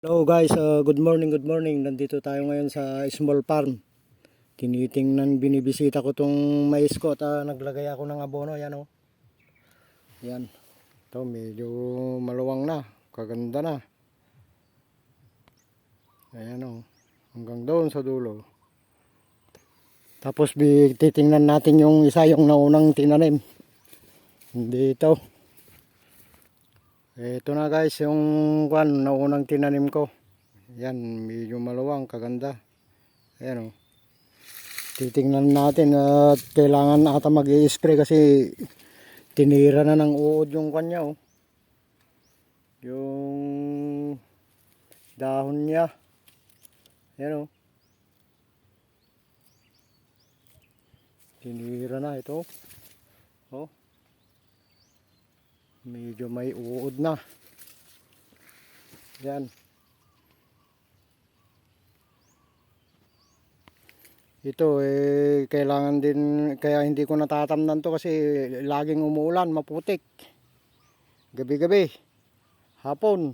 Hello guys, good morning, good morning. Nandito tayo ngayon sa small farm. Tinitingnan, binibisita ko tong mais ko at naglagay ako ng abono. Yan o. Yan. Ito medyo maluwang na. Kaganda na. Ayan o. Hanggang doon sa dulo. Tapos titingnan natin yung isa, yung naunang tinanim. Dito. Ito na guys, yung naunang tinanim ko. Yan, medyo maluwang, kaganda. Ayan o. Titingnan natin at kailangan ata mag-i-spray kasi tinira na ng uod yung kanya o. Yung dahon niya. Ayan o. Tinira na ito. O. Medyo may uod na. Yan. Ito kailangan din, kaya hindi ko natatamnan to kasi laging umuulan, maputik. Gabi-gabi, hapon.